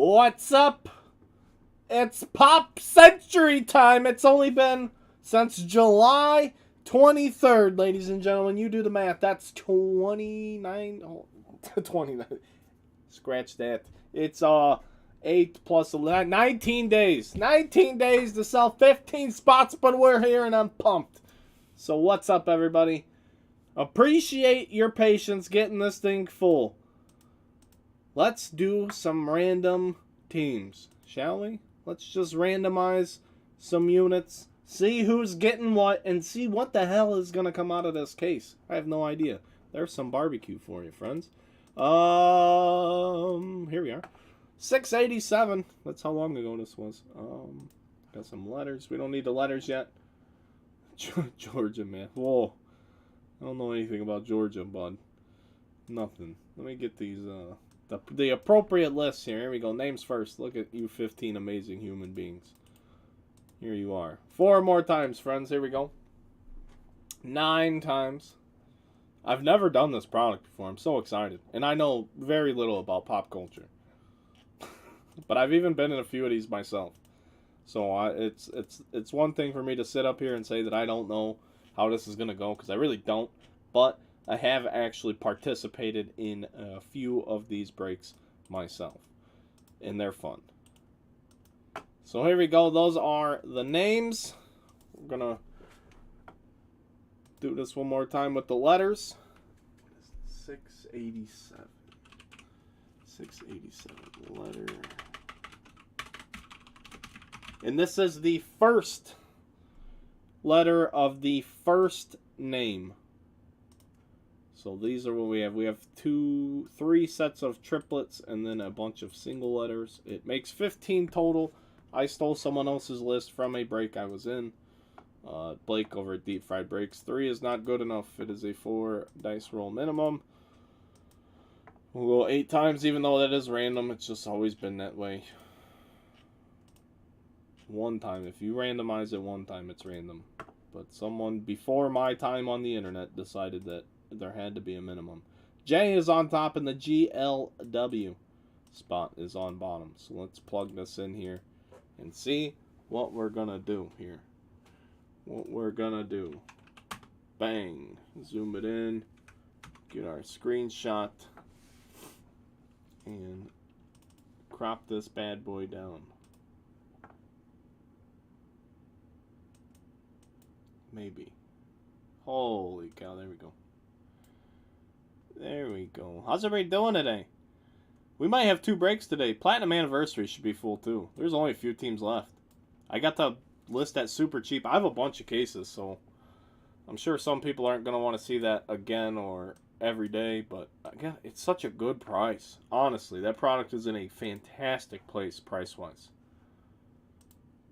What's up? It's Pop Century time. It's only been since July 23rd, ladies and gentlemen. You do the math. That's 29. Oh, 29. Scratch that. It's 8 plus 11, 19 days. 19 days to sell 15 spots, but we're here and I'm pumped. So what's up, everybody? Appreciate your patience getting this thing full. Let's do some random teams, shall we? Let's just randomize some units, see who's getting what, and see what the hell is going to come out of this case. I have no idea. There's some barbecue for you, friends. Here we are. 687. That's how long ago this was. Got some letters. We don't need the letters yet. Georgia, man. Whoa. I don't know anything about Georgia, bud. Nothing. Let me get these, the appropriate list here. Here we go. Names first. Look at you 15 amazing human beings. Here you are. 4 more times, friends. Here we go. 9 times. I've never done this product before. I'm so excited. And I know very little about pop culture. But I've even been in a few of these myself. So it's one thing for me to sit up here and say that I don't know how this is going to go, because I really don't. But I have actually participated in a few of these breaks myself. And they're fun. So here we go. Those are the names. We're going to do this one more time with the letters. 687. 687 letter. And this is the first letter of the first name. So these are what we have. We have 3 sets of triplets and then a bunch of single letters. It makes 15 total. I stole someone else's list from a break I was in. Blake over at Deep Fried Breaks. 3 is not good enough. It is a 4 dice roll minimum. We'll go 8 times, even though that is random. It's just always been that way. 1 time. If you randomize it 1 time, it's random. But someone before my time on the internet decided that there had to be a minimum. J is on top and the GLW spot is on bottom. So let's plug this in here and see what we're going to do here. What we're going to do. Bang. Zoom it in. Get our screenshot. And crop this bad boy down. Maybe. Holy cow, there we go. There we go. How's everybody doing today? We might have 2 breaks today. Platinum Anniversary should be full too. There's only a few teams left. I got the list at super cheap. I have a bunch of cases, so I'm sure some people aren't going to want to see that again or every day, but again, it's such a good price. Honestly, that product is in a fantastic place price-wise.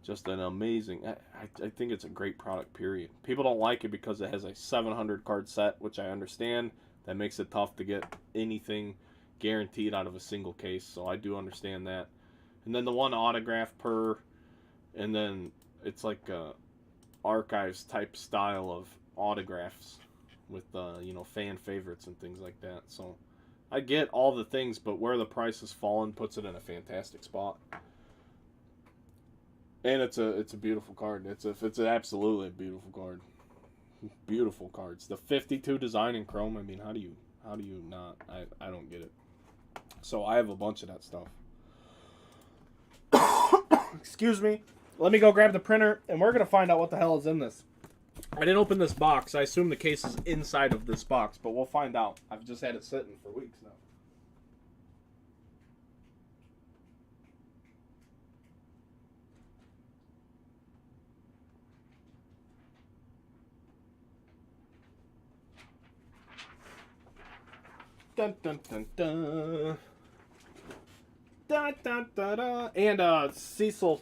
Just an amazing... I think it's a great product, period. People don't like it because it has a 700 card set, which I understand. That makes it tough to get anything guaranteed out of a single case, so I do understand that. And then the 1 autograph per, and then it's like a archives type style of autographs with fan favorites and things like that. So I get all the things, but where the price has fallen puts it in a fantastic spot. And it's a beautiful card. It's absolutely a beautiful card. Beautiful cards. The 52 design in chrome. I mean, how do you not? I don't get it. So I have a bunch of that stuff. Excuse me. Let me go grab the printer, and we're gonna find out what the hell is in this. I didn't open this box. I assume the case is inside of this box, but we'll find out. I've just had it sitting for weeks now. Dun, dun, dun, dun. Da, da, da, da. And Cecil,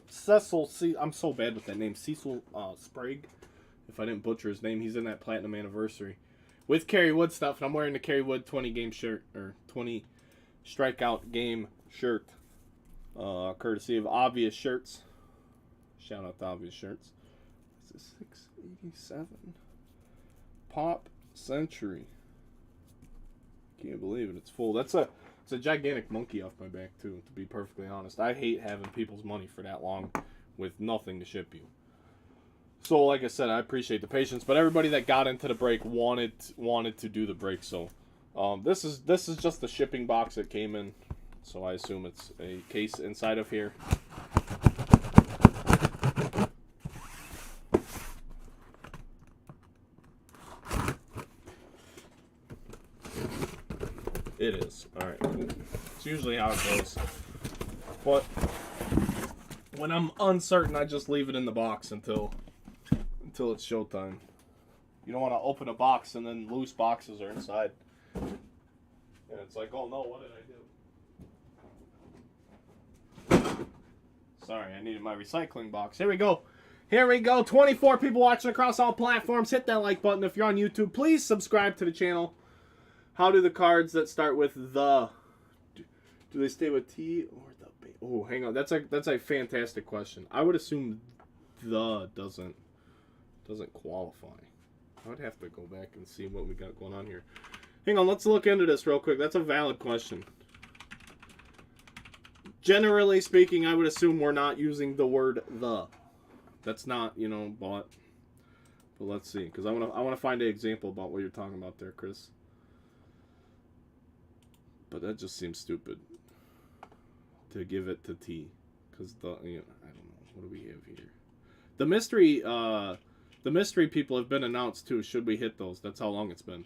I'm so bad with that name. Cecil Sprague. If I didn't butcher his name, he's in that Platinum Anniversary with Kerry Wood stuff. And I'm wearing the Kerry Wood 20 game shirt, or 20 strikeout game shirt, courtesy of Obvious Shirts. Shout out to Obvious Shirts. This is 687 Pop Century. Can't believe it. It's full. That's It's a gigantic monkey off my back, too, to be perfectly honest. I hate having people's money for that long with nothing to ship you. So, like I said, I appreciate the patience, but everybody that got into the break wanted to do the break, so this is just the shipping box that came in, so I assume it's a case inside of here. It is. Alright. It's usually how it goes. But when I'm uncertain, I just leave it in the box until it's showtime. You don't want to open a box and then loose boxes are inside. And it's like, oh no, what did I do? Sorry, I needed my recycling box. Here we go. Here we go. 24 people watching across all platforms. Hit that like button if you're on YouTube. Please subscribe to the channel. How do the cards that start with the, do they stay with T or the B? Oh, hang on. That's a fantastic question. I would assume the doesn't qualify. I would have to go back and see what we got going on here. Hang on, let's look into this real quick. That's a valid question. Generally speaking, I would assume we're not using the word the. That's not, you know, but let's see, because I want to find an example about what you're talking about there, Chris. But that just seems stupid to give it to T, because I don't know, what do we have here? The mystery people have been announced too. Should we hit those? That's how long it's been.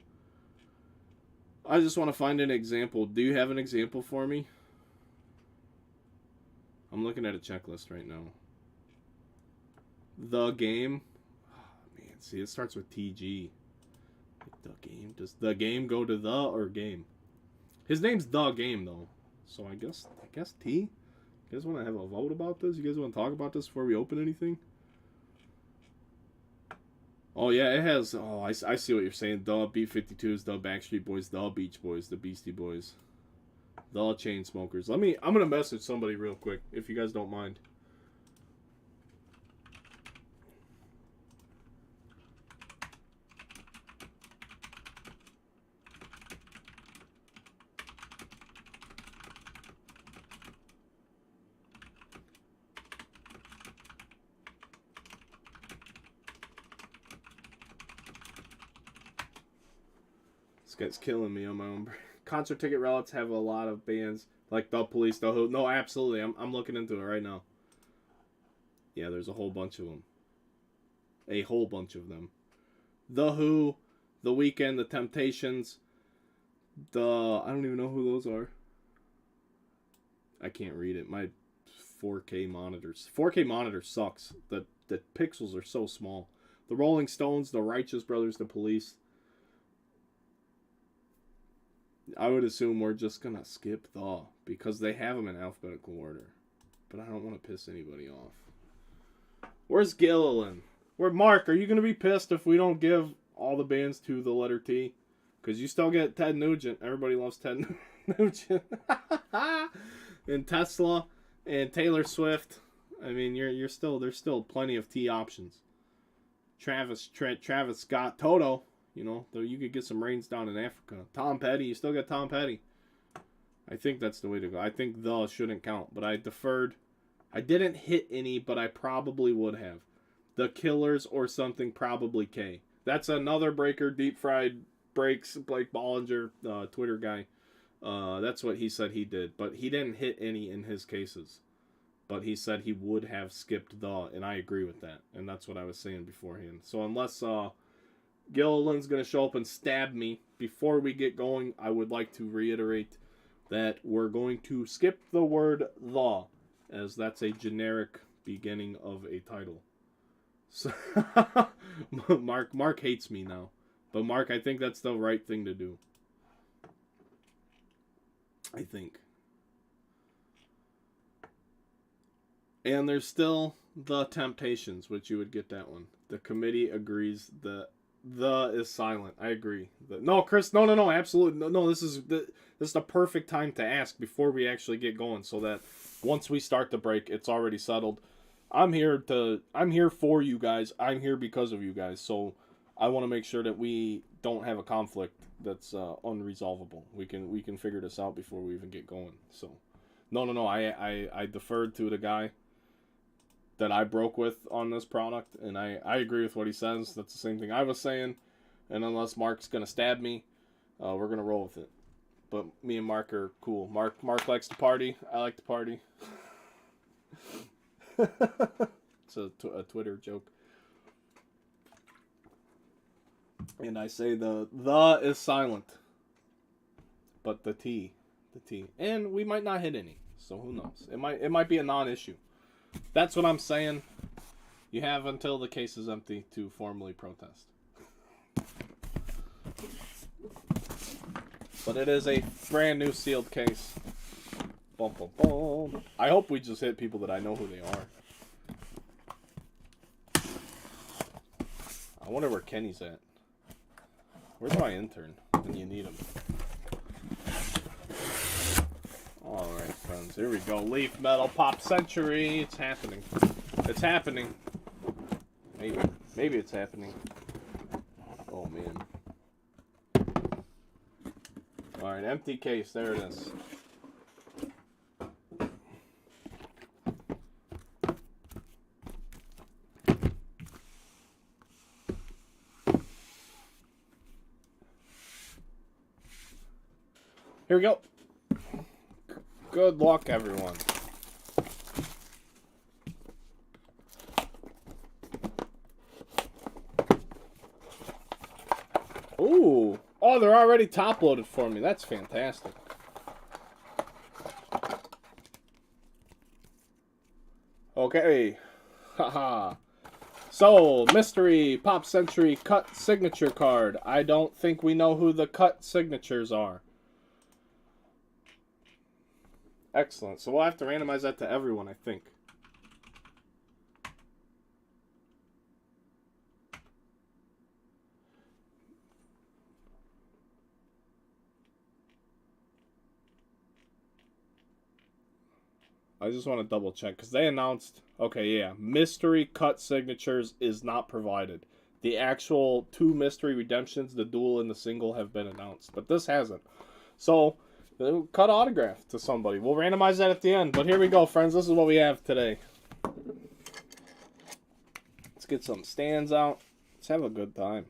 I just want to find an example. Do you have an example for me? I'm looking at a checklist right now. The game. Oh, man, see, it starts with TG. The game. Does the game go to the or game? His name's The Game, though. So I guess T? You guys want to have a vote about this? You guys want to talk about this before we open anything? Oh, yeah, it has... Oh, I see what you're saying. The B-52s, the Backstreet Boys, the Beach Boys, the Beastie Boys, the Chainsmokers. I'm going to message somebody real quick, if you guys don't mind. This guy's killing me on my own. Concert ticket relics have a lot of bands like The Police, The Who. No, absolutely. I'm looking into it right now. Yeah, there's a whole bunch of them. A whole bunch of them. The Who, The Weeknd, The Temptations, I don't even know who those are. I can't read it. My 4K monitors. 4K monitor sucks. The pixels are so small. The Rolling Stones, The Righteous Brothers, The Police. I would assume we're just going to skip the, because they have them in alphabetical order. But I don't want to piss anybody off. Where's Gilliland? Mark, are you going to be pissed if we don't give all the bands to the letter T? Because you still get Ted Nugent. Everybody loves Ted Nugent. And Tesla and Taylor Swift. I mean, there's still plenty of T options. Travis Scott, Toto. You know, though you could get some rains down in Africa. Tom Petty, you still get Tom Petty. I think that's the way to go. I think the shouldn't count, but I deferred. I didn't hit any, but I probably would have. The Killers or something, probably K. That's another breaker, Deep Fried Breaks, Blake Bollinger, Twitter guy. That's what he said he did, but he didn't hit any in his cases. But he said he would have skipped the, and I agree with that. And that's what I was saying beforehand. So unless Gilliland's going to show up and stab me before we get going, I would like to reiterate that we're going to skip the word the, as that's a generic beginning of a title. So Mark hates me now. But Mark, I think that's the right thing to do. I think. And there's still The Temptations, which you would get that one. The committee agrees that the is silent. I agree. No, Chris, no, absolutely. No, this is the perfect time to ask before we actually get going, so that once we start the break, it's already settled. I'm here for you guys. I'm here because of you guys. So I want to make sure that we don't have a conflict that's unresolvable. We can figure this out before we even get going. So, no. I deferred to the guy that I broke with on this product, and I agree with what he says. That's the same thing I was saying. And unless Mark's gonna stab me, we're gonna roll with it. But me and Mark are cool. Mark likes to party. I like to party. It's a Twitter joke. And I say the is silent, but the T. And we might not hit any, so who knows? It might be a non-issue. That's what I'm saying. You have until the case is empty to formally protest. But it is a brand new sealed case. Boom, boom, boom. I hope we just hit people that I know who they are. I wonder where Kenny's at. Where's my intern when you need him? Alright, friends. Here we go. Leaf Metal Pop Century. It's happening. It's happening. Maybe it's happening. Oh, man. Alright, empty case. There it is. Here we go. Good luck, everyone. Ooh. Oh, they're already top-loaded for me. That's fantastic. Okay. Haha. So, mystery Pop Century cut signature card. I don't think we know who the cut signatures are. Excellent. So we'll have to randomize that to everyone, I think. I just want to double check because they announced, okay, yeah, mystery cut signatures is not provided. The actual 2 mystery redemptions, the dual and the single, have been announced, but this hasn't. So, cut autograph to somebody. We'll randomize that at the end, but here we go, friends. This is what we have today. Let's get some stands out. Let's have a good time.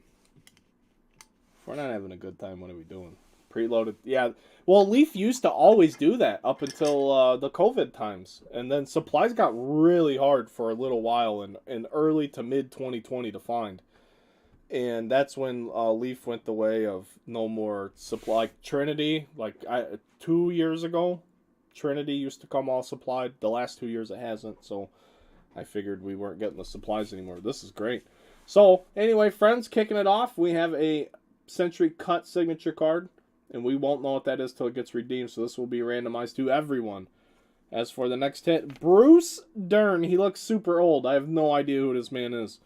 If we're not having a good time, what are we doing? Preloaded. Yeah. Well, Leaf used to always do that up until the COVID times. And then supplies got really hard for a little while in early to mid 2020 to find. And that's when Leaf went the way of no more supply. Like Trinity, 2 years ago, Trinity used to come all supplied. The last 2 years it hasn't. So I figured we weren't getting the supplies anymore. This is great. So anyway, friends, kicking it off, we have a Century Cut signature card. And we won't know what that is till it gets redeemed. So this will be randomized to everyone. As for the next hit, Bruce Dern. He looks super old. I have no idea who this man is.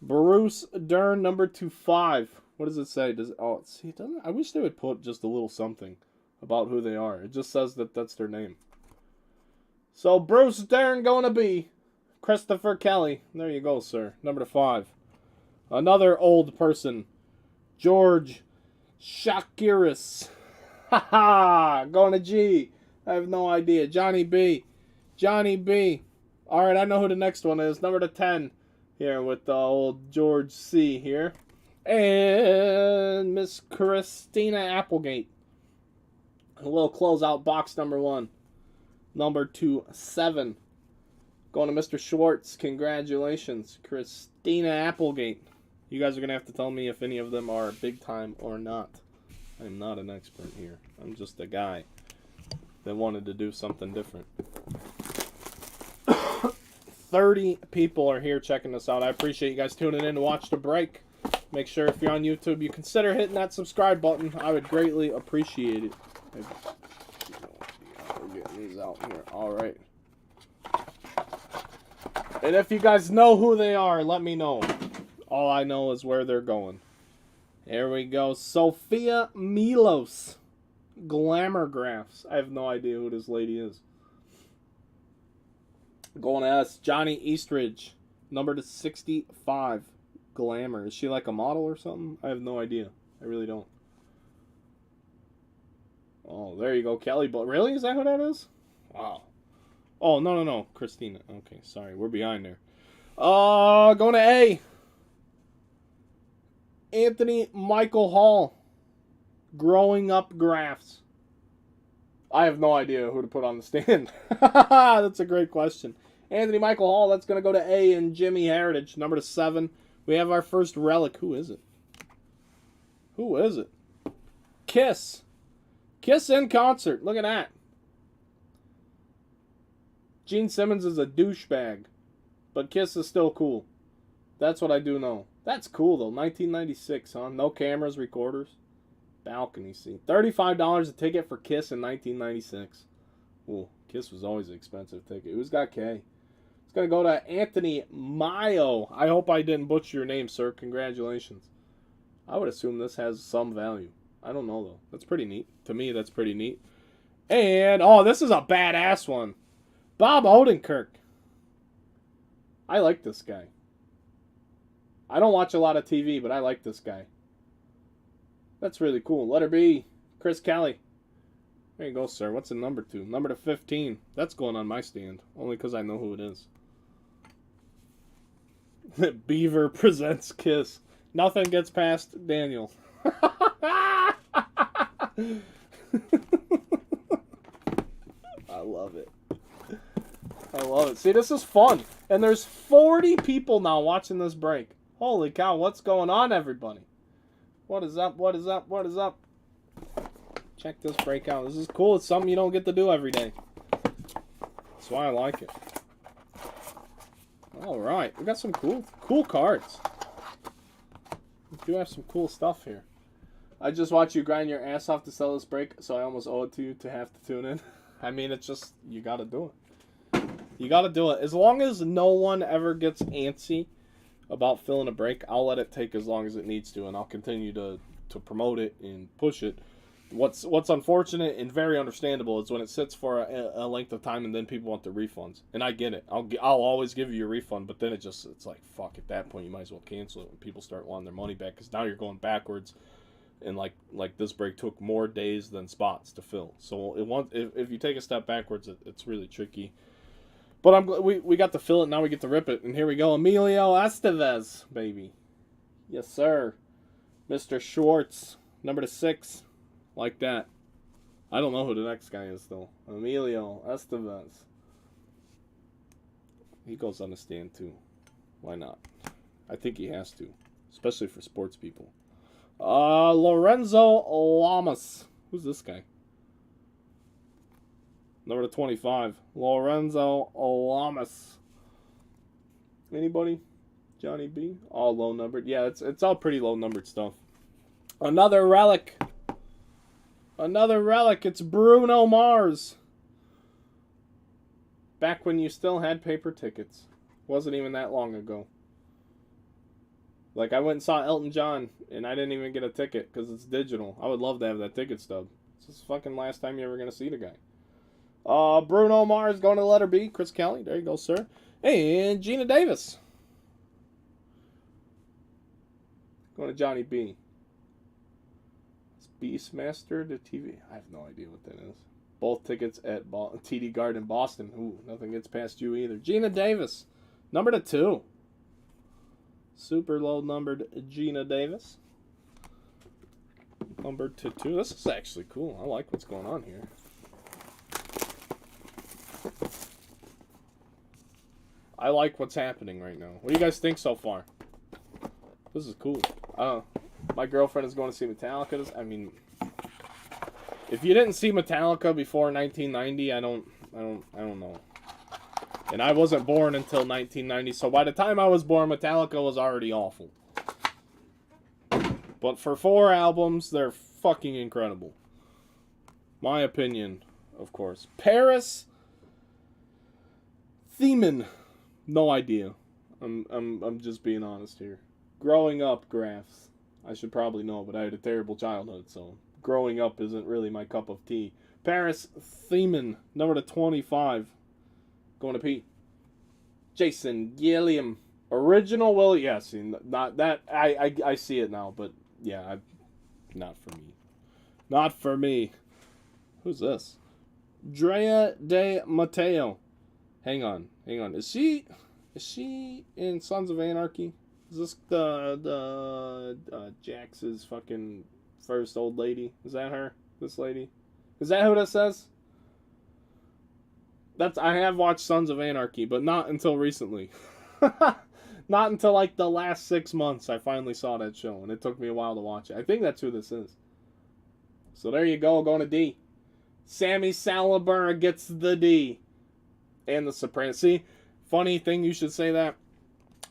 Bruce Dern, number 25. What does it say? See, it doesn't. I wish they would put just a little something about who they are. It just says that that's their name. So Bruce Dern going to be Christopher Kelly. There you go, sir. Number 5. Another old person, George Shakiris. Haha, going to G. I have no idea. Johnny B. Alright, I know who the next one is. Number 10. Here with the old George C. here. And Miss Christina Applegate. A little closeout box number 1. Number 27. Going to Mr. Schwartz. Congratulations, Christina Applegate. You guys are going to have to tell me if any of them are big time or not. I'm not an expert here. I'm just a guy that wanted to do something different. 30 people are here checking this out. I appreciate you guys tuning in to watch the break. Make sure if you're on YouTube, you consider hitting that subscribe button. I would greatly appreciate it. We're getting these out here. All right. And if you guys know who they are, let me know. All I know is where they're going. There we go. Sophia Milos. Glamour Graphs. I have no idea who this lady is. Going to us. Johnny Eastridge. Number 65. Glamour. Is she like a model or something? I have no idea. I really don't. Oh, there you go, Kelly. But really, is that who that is? Wow. Oh, no. Christina. Okay, sorry. We're behind there. Going to A. Anthony Michael Hall. Growing Up Graphs. I have no idea who to put on the stand. That's a great question. Anthony Michael Hall, that's going to go to A in Jimmy Heritage. Number 7. We have our first relic. Who is it? Who is it? Kiss. Kiss in concert. Look at that. Gene Simmons is a douchebag. But Kiss is still cool. That's what I do know. That's cool, though. 1996, huh? No cameras, recorders. Balcony seat. $35 a ticket for Kiss in 1996. Ooh, Kiss was always an expensive ticket. Who's got K? It's going to go to Anthony Mayo. I hope I didn't butcher your name, sir. Congratulations. I would assume this has some value. I don't know, though. That's pretty neat. To me, that's pretty neat. And, oh, this is a badass one. Bob Odenkirk. I like this guy. I don't watch a lot of TV, but I like this guy. That's really cool. Letter B, Chris Kelly. There you go, sir. What's the number to? Number to 15. That's going on my stand, only because I know who it is. Beaver presents Kiss. Nothing gets past Daniel. I love it. I love it. See, this is fun. And there's 40 people now watching this break. Holy cow, what's going on, everybody? What is up? What is up? What is up? Check this break out. This is cool. It's something you don't get to do every day. That's why I like it. All right. We got some cool cards. We do have some cool stuff here. I just watched you grind your ass off to sell this break, so I almost owe it to you to have to tune in. I mean, it's just, you got to do it. You got to do it. As long as no one ever gets antsy about filling a break, I'll let it take as long as it needs to, and I'll continue to promote it and push it. What's unfortunate and very understandable is when it sits for a length of time and then people want the refunds. And I get it. I'll always give you your refund, but then it's like, fuck, at that point you might as well cancel it when people start wanting their money back, because now you're going backwards, and like this break took more days than spots to fill. So if you take a step backwards, it's really tricky. But I'm glad we got to fill it. Now we get to rip it. And here we go. Emilio Estevez, baby. Yes, sir. Mr. Schwartz. Number 6. Like that. I don't know who the next guy is, though. Emilio Estevez. He goes on the stand, too. Why not? I think he has to. Especially for sports people. Lorenzo Lamas. Who's this guy? Number 25, Lorenzo Lamas. Anybody? Johnny B? All low numbered. Yeah, it's all pretty low numbered stuff. Another relic. Another relic. It's Bruno Mars. Back when you still had paper tickets. Wasn't even that long ago. Like, I went and saw Elton John, and I didn't even get a ticket because it's digital. I would love to have that ticket stub. It's the fucking last time you're ever going to see the guy. Bruno Mars going to letter B. Chris Kelly. There you go, sir. And Gina Davis. Going to Johnny B. It's Beastmaster to TV. I have no idea what that is. Both tickets at TD Garden, Boston. Ooh, nothing gets past you either. Gina Davis. Number to 2. Super low numbered Gina Davis. Number to 2. This is actually cool. I like what's going on here. I like what's happening right now. What do you guys think so far? This is cool. My girlfriend is going to see Metallica. I mean, if you didn't see Metallica before 1990, I don't know. And I wasn't born until 1990, so by the time I was born, Metallica was already awful. But for 4 albums, they're fucking incredible. My opinion, of course. Paris Theman. No idea. I'm just being honest here. Growing Up graphs. I should probably know, but I had a terrible childhood, so growing up isn't really my cup of tea. Paris Theman, number to 25. Going to Pete. Jason Gilliam. Original Will. Yes, not that. I see it now, but yeah, not for me. Not for me. Who's this? Drea de Matteo. Hang on. Is she in Sons of Anarchy? Is this the Jax's fucking first old lady? Is that her? This lady? Is that who this is? I have watched Sons of Anarchy, but not until recently. Not until like the last 6 months I finally saw that show, and it took me a while to watch it. I think that's who this is. So there you go, going to D. Sammy Salabura gets the D. And the Sopranos. See, funny thing you should say that.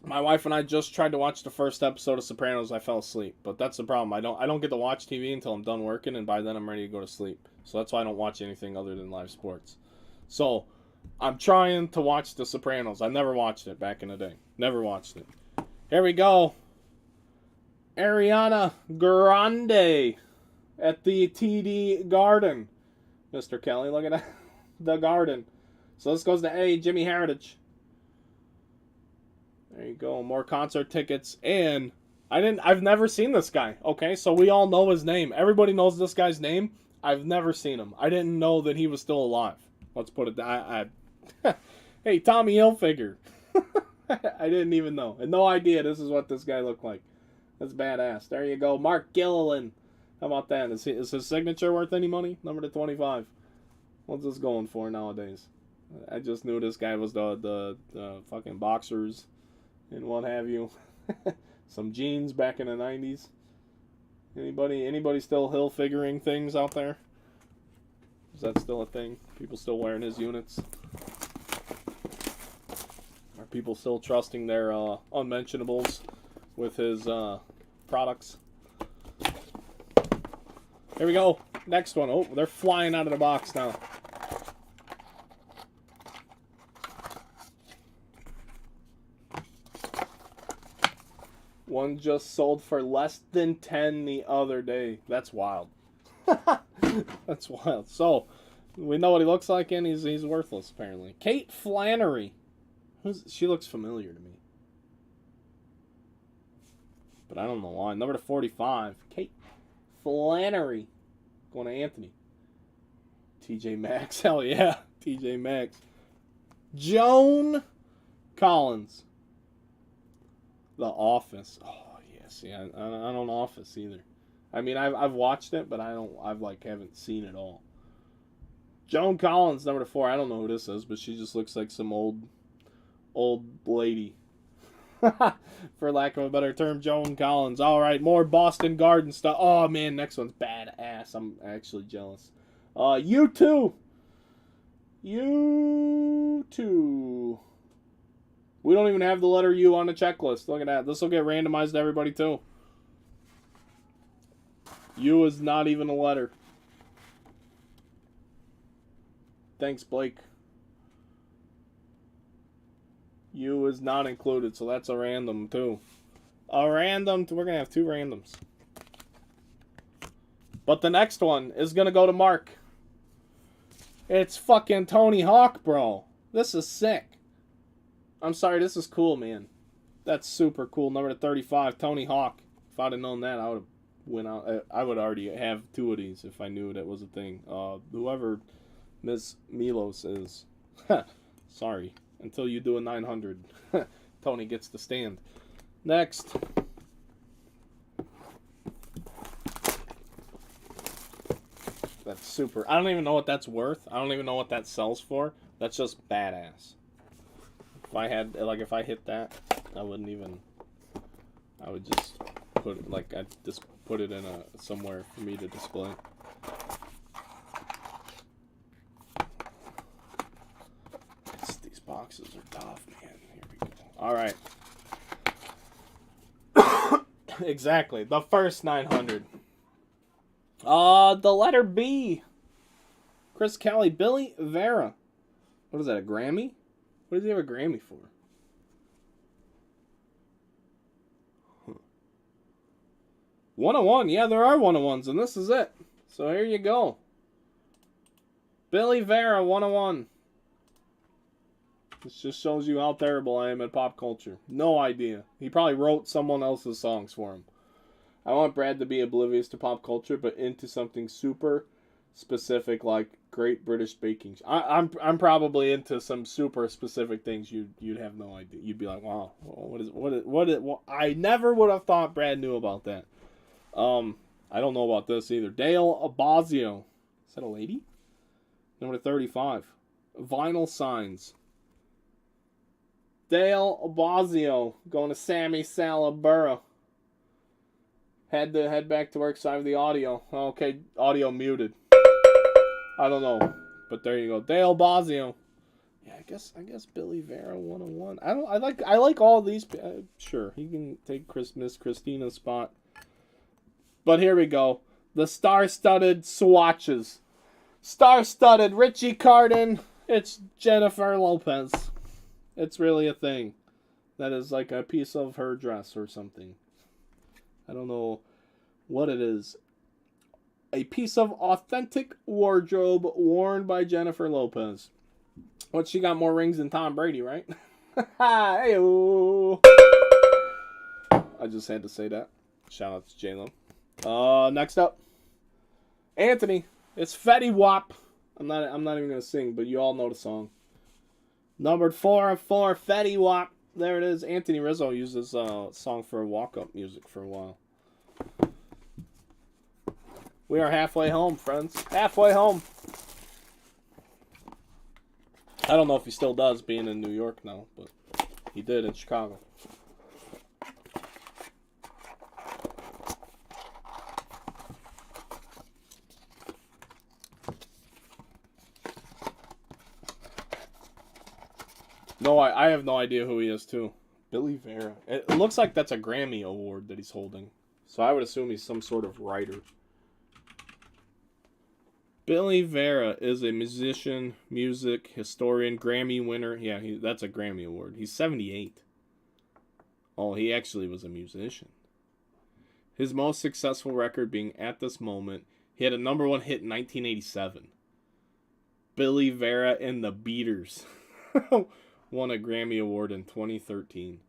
My wife and I just tried to watch the first episode of Sopranos. I fell asleep, but that's the problem. I don't get to watch TV until I'm done working, and by then I'm ready to go to sleep. So that's why I don't watch anything other than live sports. So I'm trying to watch The Sopranos. I never watched it back in the day. Never watched it. Here we go. Ariana Grande at the TD Garden. Mr. Kelly, look at that. The Garden. So this goes to A, Jimmy Heritage. There you go. More concert tickets. And I've never seen this guy. Okay, so we all know his name. Everybody knows this guy's name. I've never seen him. I didn't know that he was still alive. Let's put it hey, Tommy Hilfiger. I didn't even know. I had no idea this is what this guy looked like. That's badass. There you go. Mark Gilliland. How about that? Is his signature worth any money? Number to 25. What's this going for nowadays? I just knew this guy was the fucking boxers and what have you. Some jeans back in the 90s. Anybody still Hilfigering things out there? Is that still a thing? People still wearing his units? Are people still trusting their unmentionables with his products? Here we go. Next one. Oh, they're flying out of the box now. One just sold for less than 10 the other day. That's wild. That's wild. So, we know what he looks like, and he's worthless, apparently. Kate Flannery. She looks familiar to me. But I don't know why. Number to 45. Kate Flannery. Going to Anthony. TJ Maxx. Hell yeah. TJ Maxx. Joan Collins. The Office. Oh, yes. Yeah, I don't Office either. I mean, I've watched it, but haven't seen it all. Joan Collins, number 4. I don't know who this is, but she just looks like some old lady. For lack of a better term, Joan Collins. All right, more Boston Garden stuff. Oh man, next one's badass. I'm actually jealous. U2. U2. We don't even have the letter U on the checklist. Look at that. This will get randomized to everybody too. U is not even a letter. Thanks, Blake. U is not included, so that's a random too. A random. We're going to have 2 randoms. But the next one is going to go to Mark. It's fucking Tony Hawk, bro. This is sick. I'm sorry, this is cool, man. That's super cool. Number 35, Tony Hawk. If I'd have known that, I would have went out. I would already have 2 of these if I knew that was a thing. Whoever Miss Milos is. Sorry. Until you do a 900. Tony gets the stand. Next. That's super. I don't even know what that's worth. I don't even know what that sells for. That's just badass. If I hit that, I wouldn't even. I would just I'd just put it in somewhere for me to display. These boxes are tough, man. Here we go. All right. Exactly. The first 900. The letter B. Chris Kelly, Billy Vera. What is that, a Grammy? What does he have a Grammy for? 101. Yeah, there are 101s, and this is it. So here you go. Billy Vera, 101. This just shows you how terrible I am at pop culture. No idea. He probably wrote someone else's songs for him. I want Brad to be oblivious to pop culture, but into something super specific, like Great British Baking. I'm probably into some super specific things you'd have no idea. You'd be like, wow, what I never would have thought Brad knew about that. I don't know about this either. Dale Abazio. Is that a lady? Number 35. Vinyl signs. Dale Abazio going to Sammy Salabura. Had to head back to work side of the audio. Okay, audio muted. I don't know, but there you go. Dale Abazio. Yeah, I guess Billy Vera 101. I like all these. Sure, he can take Miss Christina's spot. But here we go. The star-studded swatches. Star-studded Richie Carden. It's Jennifer Lopez. It's really a thing. That is like a piece of her dress or something. I don't know what it is. A piece of authentic wardrobe worn by Jennifer Lopez. What, she got more rings than Tom Brady, right? Hey-o. I just had to say that. Shout out to J-Lo. Next up. Anthony. It's Fetty Wap. I'm not even gonna sing, but you all know the song. Numbered 4 of 4, Fetty Wap. There it is. Anthony Rizzo used this song for walk-up music for a while. We are halfway home, friends. Halfway home. I don't know if he still does, being in New York now, but he did in Chicago. No, I have no idea who he is, too. Billy Vera. It looks like that's a Grammy award that he's holding. So I would assume he's some sort of writer. Billy Vera is a musician, music, historian, Grammy winner. Yeah, that's a Grammy award. He's 78. Oh, he actually was a musician. His most successful record being At This Moment. He had a number 1 hit in 1987. Billy Vera and the Beaters. Won a Grammy Award in 2013.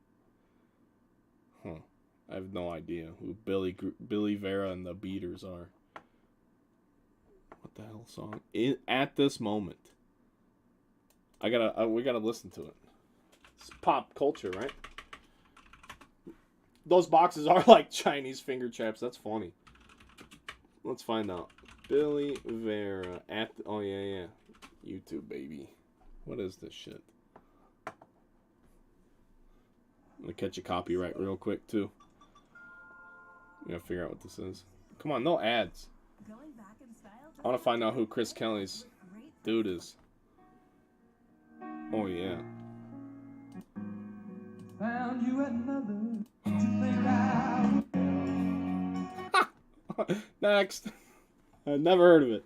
Huh. I have no idea who Billy Vera and the Beaters are. What the hell song? At This Moment. We gotta listen to it. It's pop culture, right? Those boxes are like Chinese finger traps. That's funny. Let's find out. Billy Vera oh yeah. YouTube, baby. What is this shit? I'm gonna catch a copyright real quick too. I'm gonna figure out what this is. Come on, no ads. I want to find out who Chris Kelly's dude is. Oh yeah. Found you another to think Next. I've never heard of it.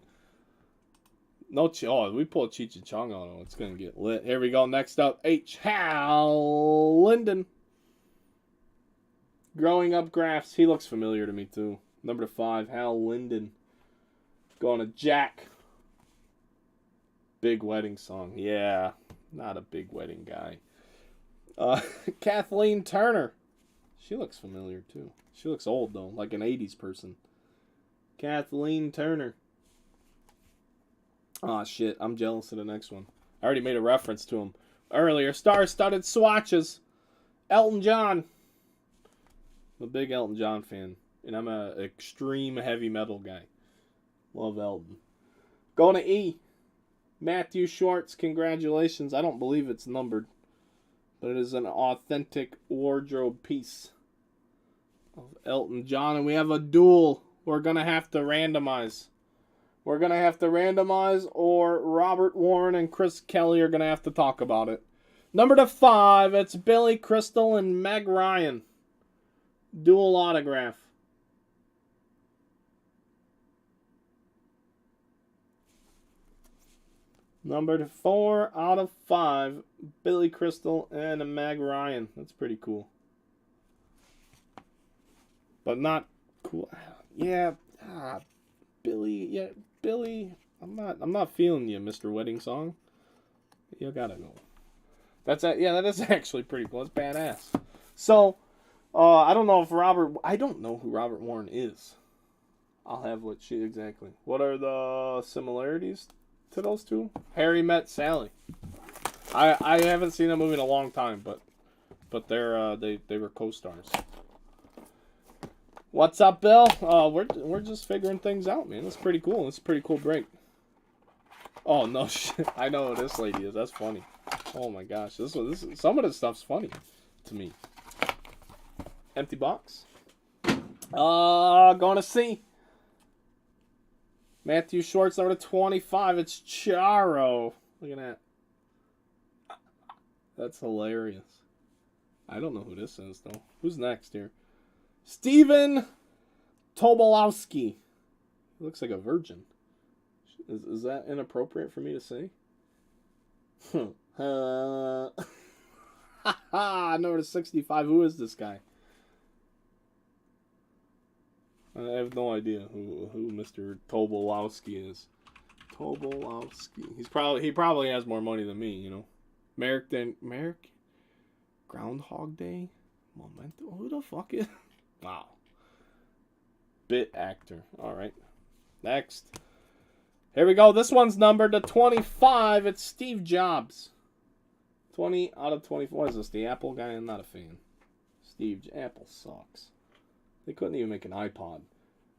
No, we pull Cheech and Chong on it. It's gonna get lit. Here we go. Next up, Hal Linden. Growing Up Graphs. He looks familiar to me too. Number 5, Hal Linden. Going to Jack. Big wedding song. Yeah, not a big wedding guy. Kathleen Turner. She looks familiar too. She looks old though, like an 80s person. Kathleen Turner. Oh shit, I'm jealous of the next one. I already made a reference to him earlier. Star-studded swatches. Elton John. I'm a big Elton John fan. And I'm an extreme heavy metal guy. Love Elton. Going to E. Matthew Schwartz. Congratulations. I don't believe it's numbered. But it is an authentic wardrobe piece of Elton John. And we have a duel. We're going to have to randomize. Or Robert Warren and Chris Kelly are going to have to talk about it. Number 5, it's Billy Crystal and Meg Ryan. Dual autograph. Number 4 out of 5, Billy Crystal and Meg Ryan. That's pretty cool. But not cool. Yeah, Billy, I'm not feeling you, Mr. Wedding Song. You gotta go. That is actually pretty cool. It's badass. So, I don't know who Robert Warren is. I'll have what she exactly. What are the similarities to those two? Harry Met Sally. I haven't seen that movie in a long time, but they were co-stars. What's up, Bill? We're just figuring things out, man. That's pretty cool. It's a pretty cool break. Oh no shit! I know who this lady is. That's funny. Oh my gosh, some of this stuff's funny to me. Empty box. Going to see Matthew Schwartz, number 25. It's Charo. Look at that. That's hilarious. I don't know who this is though. Who's next here? Steven Tobolowski. He looks like a virgin. Is that inappropriate for me to say? Number 65. Who is this guy? I have no idea who Mr. Tobolowski is. Tobolowski. He probably has more money than me, you know. Merrick Groundhog Day? Memento? Who the fuck is? Wow. Bit actor. Alright. Next. Here we go. This one's numbered to 25. It's Steve Jobs. 20 out of 24. What is this? The Apple guy? I'm not a fan. Apple sucks. They couldn't even make an iPod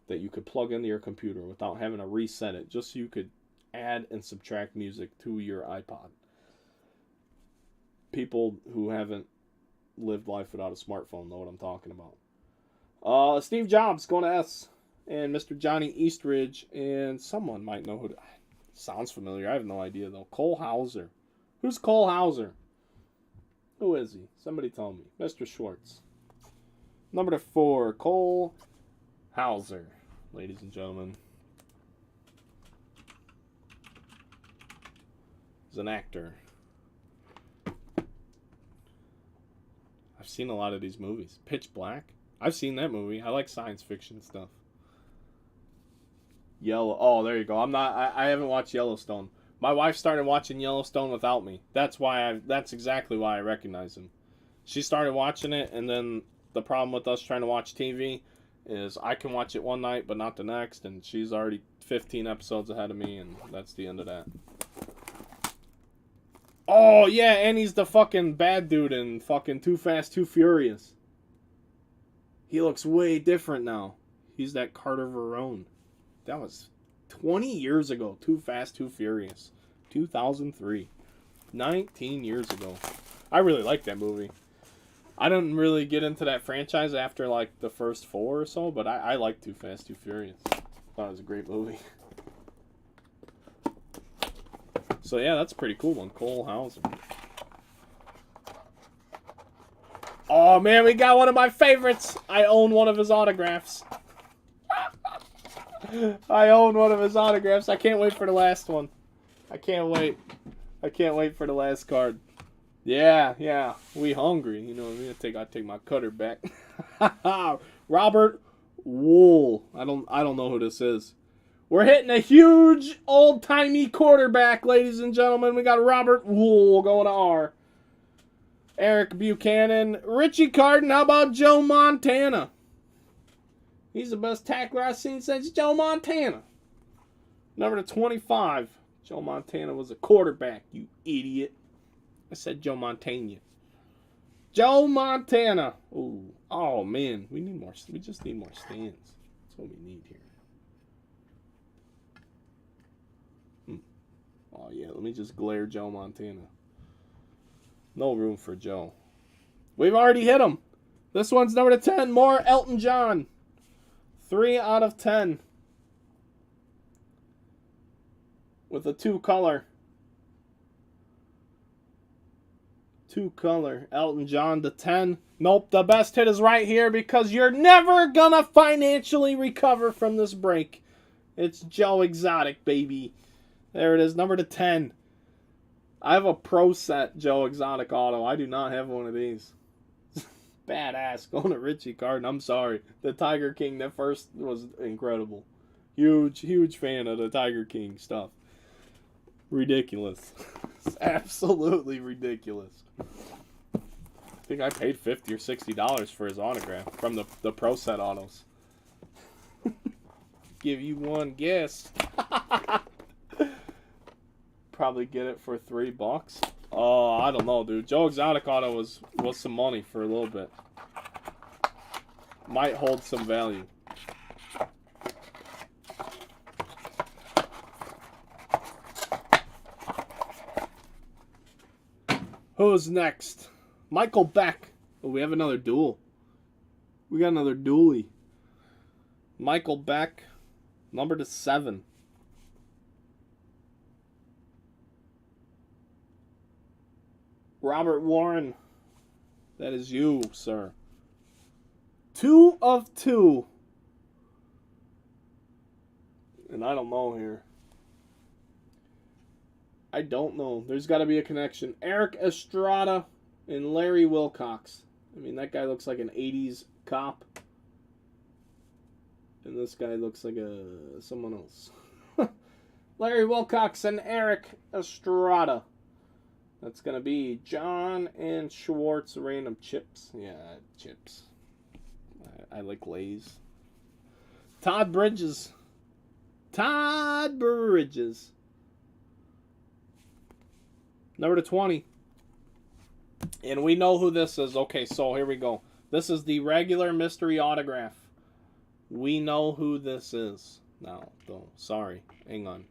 that you could plug into your computer without having to reset it, just so you could add and subtract music to your iPod. People who haven't lived life without a smartphone know what I'm talking about. Steve Jobs going to S. And Mr. Johnny Eastridge. And someone might know who. Sounds familiar. I have no idea, though. Cole Hauser. Who's Cole Hauser? Who is he? Somebody tell me. Mr. Schwartz. Number 4. Cole Hauser. Ladies and gentlemen. He's an actor. I've seen a lot of these movies. Pitch Black. I've seen that movie. I like science fiction stuff. Yellow. Oh, there you go. I haven't watched Yellowstone. My wife started watching Yellowstone without me. That's exactly why I recognize him. She started watching it, and then the problem with us trying to watch TV is I can watch it one night, but not the next, and she's already 15 episodes ahead of me, and that's the end of that. Oh, yeah, and he's the fucking bad dude in fucking Too Fast, Too Furious. He looks way different now. He's that Carter Verone. That was 20 years ago. Too Fast, Too Furious. 2003. 19 years ago. I really like that movie. I didn't really get into that franchise after like the first 4 or so, but I like Too Fast, Too Furious. Thought it was a great movie. So yeah, that's a pretty cool one. Cole Hauser. Oh man, we got one of my favorites. I own one of his autographs. I own one of his autographs. I can't wait for the last one. I can't wait. I can't wait for the last card. Yeah. We hungry. You know what I mean? I take my cutter back. Robert Wool. I don't know who this is. We're hitting a huge old-timey quarterback, ladies and gentlemen. We got Robert Wool going to R. Eric Buchanan. Richie Carden. How about Joe Montana? He's the best tackler I've seen since Joe Montana. Number 25. Joe Montana was a quarterback, you idiot. I said Joe Montana. Joe Montana. Ooh. Oh, man. We just need more stands. That's what we need here. Oh, yeah. Let me just glare Joe Montana. No room for Joe. We've already hit him. This one's number 10. More Elton John. 3 out of 10. With a 2-color. 2-color. Elton John to 10. Nope, the best hit is right here because you're never gonna financially recover from this break. It's Joe Exotic, baby. There it is, number 10. I have a Pro Set Joe Exotic auto. I do not have one of these. Badass. Going to Richie Carden. I'm sorry. The Tiger King, that first was incredible. Huge fan of the Tiger King stuff. Ridiculous. It's absolutely ridiculous. I think I paid $50 or $60 for his autograph from the Pro Set autos. give you one guess. Probably get it for $3. Oh, I don't know, dude. Joe Exotic Auto was some money for a little bit. Might hold some value. Who's next? Michael Beck. Oh, we have another duel. We got another dually. Michael Beck, number to 7. Robert Warren. That is you, sir. 2 of 2. And I don't know here. I don't know. There's got to be a connection. Eric Estrada and Larry Wilcox. I mean, that guy looks like an 80s cop. And this guy looks like someone else. Larry Wilcox and Eric Estrada. That's going to be John and Schwartz random chips. Yeah, chips. I like Lay's. Todd Bridges. Todd Bridges. Number to 20. And we know who this is. Okay, so here we go. This is the regular mystery autograph. We know who this is. Now, though, sorry. Hang on.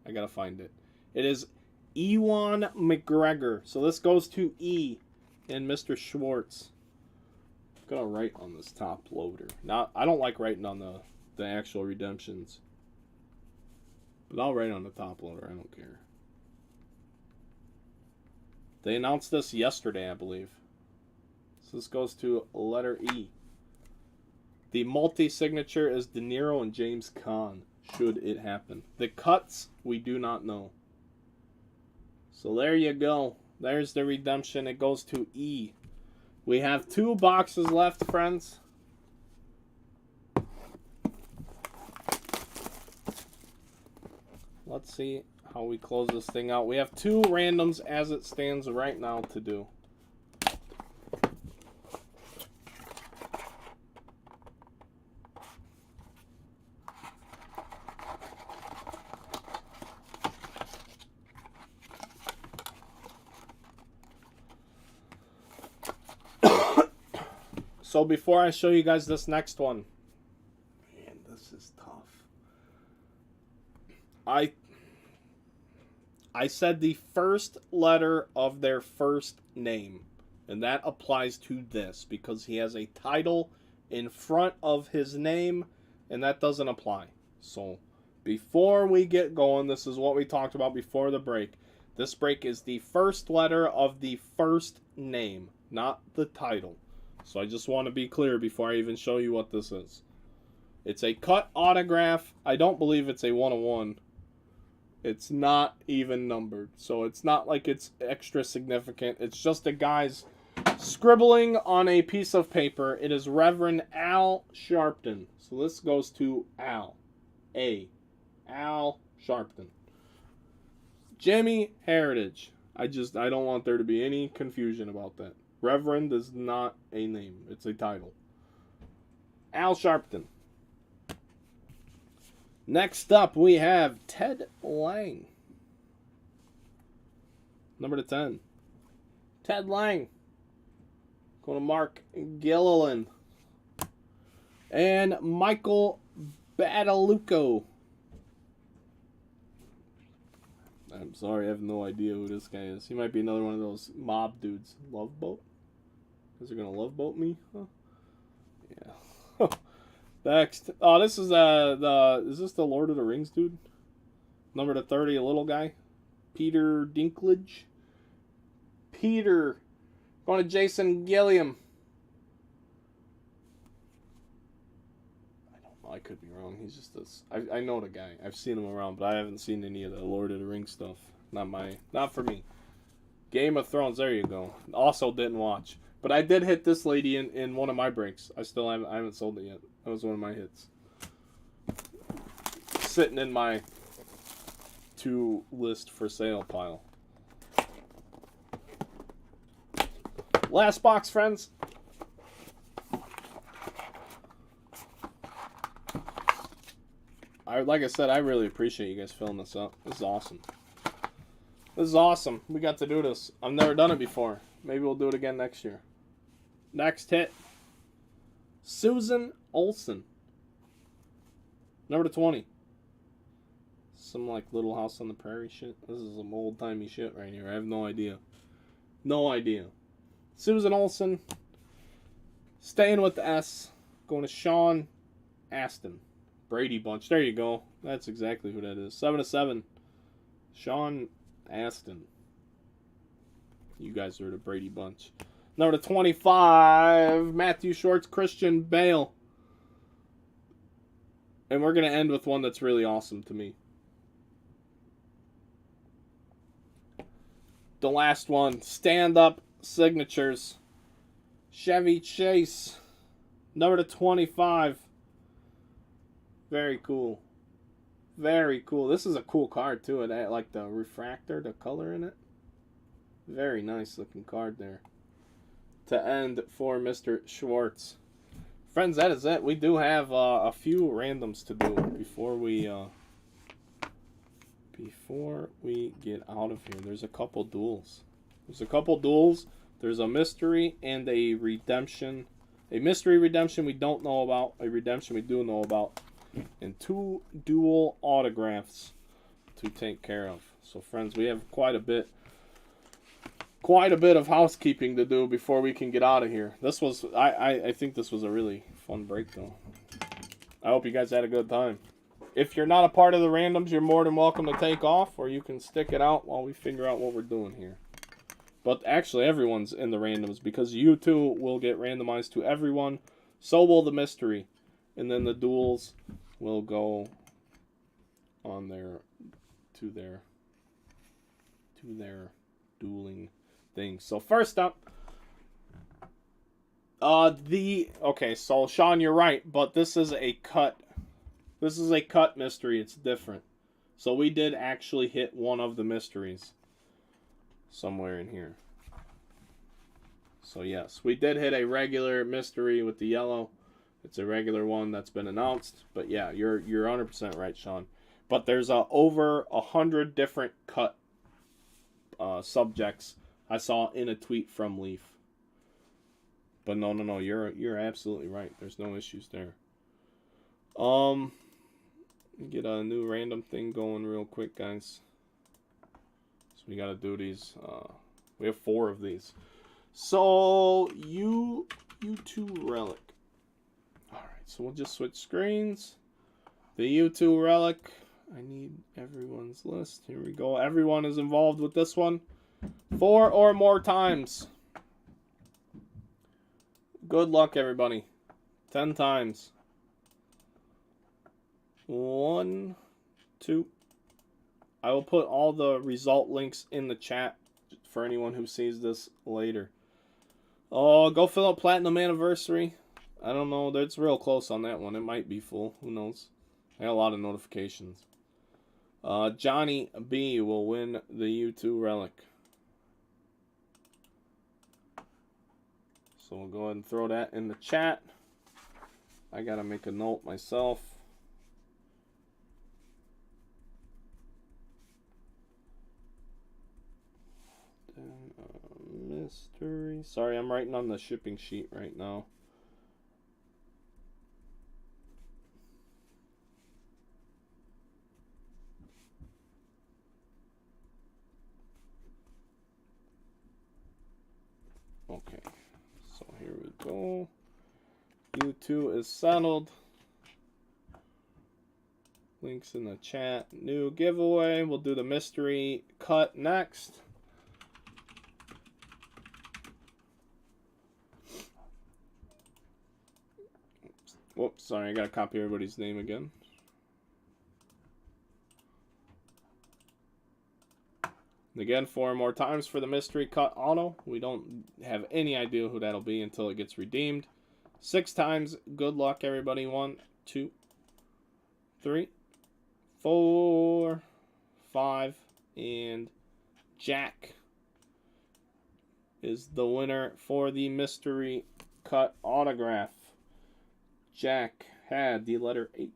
I gotta find it. It is Ewan McGregor. So this goes to E and Mr. Schwartz. I'm gonna write on this top loader. Now, I don't like writing on the actual redemptions. But I'll write on the top loader. I don't care. They announced this yesterday, I believe. So this goes to letter E. The multi-signature is De Niro and James Caan, should it happen. The cuts, we do not know. So there you go. There's the redemption. It goes to E. We have 2 boxes left, friends. Let's see how we close this thing out. We have 2 randoms as it stands right now to do. So before I show you guys this next one, man, this is tough. I said the first letter of their first name, and that applies to this because he has a title in front of his name, and that doesn't apply. So before we get going, this is what we talked about before the break. This break is the first letter of the first name, not the title. So I just want to be clear before I even show you what this is. It's a cut autograph. I don't believe it's a 101. It's not even numbered. So it's not like it's extra significant. It's just a guy's scribbling on a piece of paper. It is Reverend Al Sharpton. So this goes to Al. Al Sharpton. Jimmy Heritage. I don't want there to be any confusion about that. Reverend is not a name. It's a title. Al Sharpton. Next up, we have Ted Lang. Number to 10. Ted Lang. Going to Mark Gilliland. And Michael Badalucco. I'm sorry, I have no idea who this guy is. He might be another one of those mob dudes. Love Boat? Is he gonna love boat me? Huh? Yeah. Next. Oh, this is is this the Lord of the Rings dude? Number to 30, a little guy. Peter Dinklage. Peter. Going to Jason Gilliam. I don't know, I could be wrong. He's just this. I know the guy. I've seen him around, but I haven't seen any of the Lord of the Rings stuff. Not for me. Game of Thrones, there you go. Also didn't watch. But I did hit this lady in one of my breaks. I haven't sold it yet. That was one of my hits. Sitting in my to list for sale pile. Last box, friends. like I said, I really appreciate you guys filling this up. This is awesome. This is awesome. We got to do this. I've never done it before. Maybe we'll do it again next year. Next hit. Susan Olson. Number 20. Some like Little House on the Prairie shit. This is some old-timey shit right here. I have no idea. No idea. Susan Olson. Staying with the S. Going to Sean Astin. Brady Bunch. There you go. That's exactly who that is. 7-7. Sean Astin. You guys are the Brady Bunch. Number 25. Matthew Shorts. Christian Bale. And we're going to end with one that's really awesome to me. The last one. Stand-up signatures. Chevy Chase. Number 25. Very cool. Very cool. This is a cool card, too. It had, like, the refractor, the color in it. Very nice looking card there. To end for Mr. Schwartz. Friends, that is it. We do have a few randoms to do before we get out of here. There's a couple duels. There's a mystery and a redemption. A mystery redemption we don't know about. A redemption we do know about. And 2 dual autographs to take care of. So, friends, we have quite a bit of housekeeping to do before we can get out of here. This was, I think this was a really fun break, though. I hope you guys had a good time. If you're not a part of the randoms, you're more than welcome to take off, or you can stick it out while we figure out what we're doing here. But actually, everyone's in the randoms, because you two will get randomized to everyone. So will the mystery. And then the duels will go on to their dueling things. So first up, okay, so Sean, you're right, but this is a cut. This is a cut mystery. It's different. So we did actually hit one of the mysteries somewhere in here. So yes, we did hit a regular mystery with the yellow. It's a regular one that's been announced. But yeah, you're 100% right, Sean. But there's over 100 different cut subjects I saw in a tweet from Leaf. But no, you're absolutely right. There's no issues there. Get a new random thing going real quick, guys. So we gotta do these. We have 4 of these. So U2 Relic. Alright, so we'll just switch screens. The U2 Relic. I need everyone's list. Here we go. Everyone is involved with this one. 4 or more times. Good luck, everybody. 10 times. 1, 2. I will put all the result links in the chat for anyone who sees this later. Oh, go fill out Platinum Anniversary. I don't know. That's real close on that one. It might be full. Who knows? I got a lot of notifications. Johnny B will win the U2 Relic. So we'll go ahead and throw that in the chat. I gotta make a note myself. Mystery. Sorry, I'm writing on the shipping sheet right now. Okay, so here we go. U2 is settled. Links in the chat. New giveaway. We'll do the mystery cut next. Whoops, sorry, I gotta copy everybody's name again. And again, 4 more times for the mystery cut auto. We don't have any idea who that'll be until it gets redeemed. 6 times. Good luck, everybody. 1, 2, 3, 4, 5, and Jack is the winner for the mystery cut autograph. Jack had the letter H.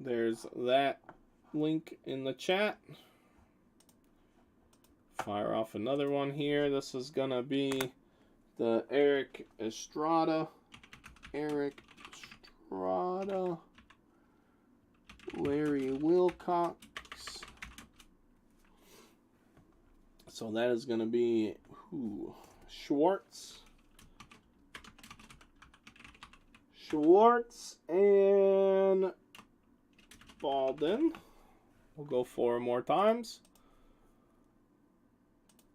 there's that link in the chat. Fire off another one here. This is going to be the Eric Estrada. Larry Wilcox. So that is going to be Schwartz and Baldwin. We'll go 4 more times.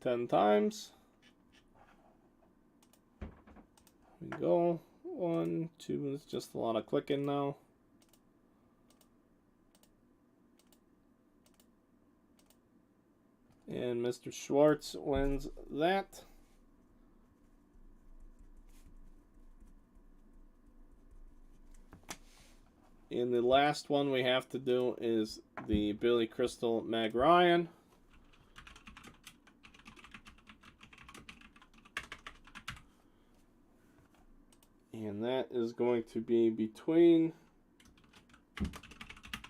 10 times. Here we go. 1, 2. It's just a lot of clicking now. And Mr. Schwartz wins that. And the last one we have to do is the Billy Crystal Meg Ryan. And that is going to be between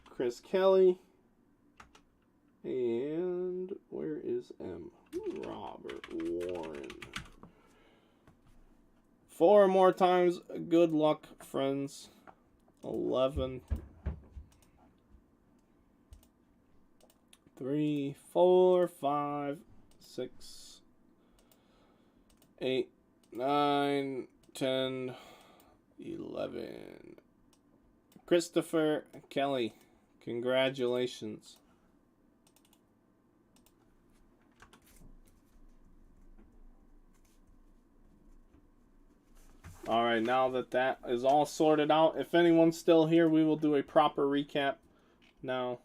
Chris Kelly and where is M? Robert Warren. 4 more times. Good luck, friends. 11. 3, 4, 5, 6, 8, 9, 10, 11. Christopher Kelly, congratulations. All right, now that is all sorted out, if anyone's still here, we will do a proper recap now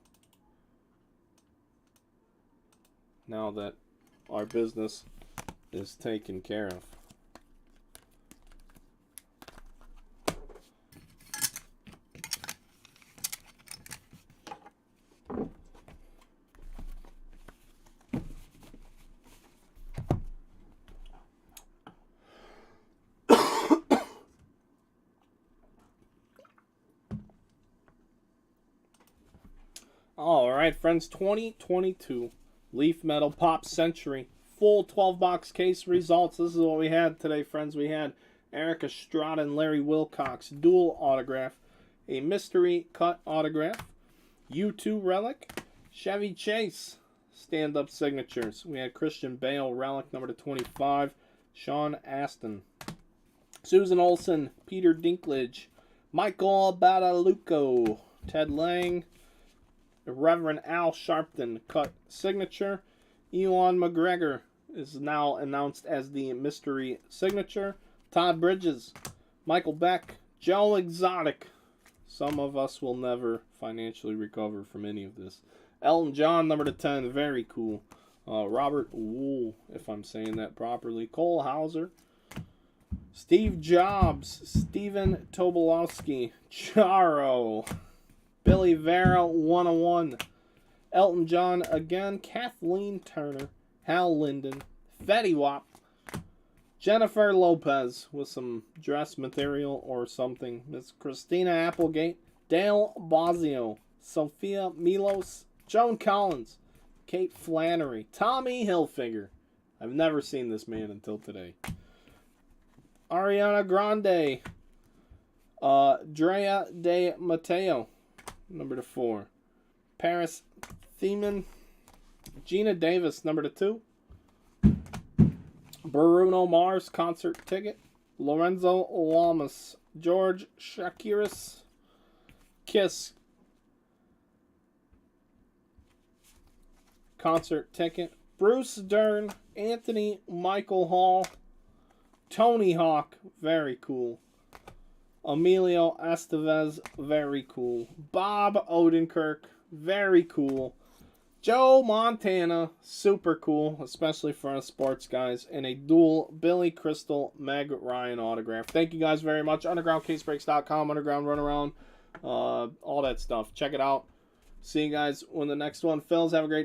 that our business is taken care of. All right, friends, 2022 Leaf Metal Pop Century full 12-box case results. This is what we had today, friends. We had Eric Estrada and Larry Wilcox dual autograph, a mystery cut autograph, U2 Relic, Chevy Chase stand-up signatures. We had Christian Bale Relic number 25, Sean Astin, Susan Olson, Peter Dinklage, Michael Badalucco, Ted Lang, Reverend Al Sharpton cut signature. Ewan McGregor is now announced as the mystery signature. Todd Bridges, Michael Beck, Joe Exotic. Some of us will never financially recover from any of this. Elton John, number 10, very cool. Robert Wool, if I'm saying that properly. Cole Hauser. Steve Jobs, Stephen Tobolowski, Charo. Billy Vera 101, Elton John again, Kathleen Turner, Hal Linden, Fetty Wap, Jennifer Lopez with some dress material or something, Miss Christina Applegate, Dale Bosio, Sophia Milos, Joan Collins, Kate Flannery, Tommy Hilfiger. I've never seen this man until today. Ariana Grande, Drea De Matteo, number 4. Paris Thiemann, Gina Davis, number 2. Bruno Mars concert ticket. Lorenzo Lamas, George Shakiris, Kiss concert ticket. Bruce Dern, Anthony Michael Hall, Tony Hawk, very cool. Emilio Estevez, very cool. Bob Odenkirk, very cool. Joe Montana, super cool, especially for us sports guys. And a dual Billy Crystal Meg Ryan autograph. Thank you guys very much. UndergroundCaseBreaks.com, Underground Runaround, all that stuff. Check it out. See you guys when the next one fills. Have a great day.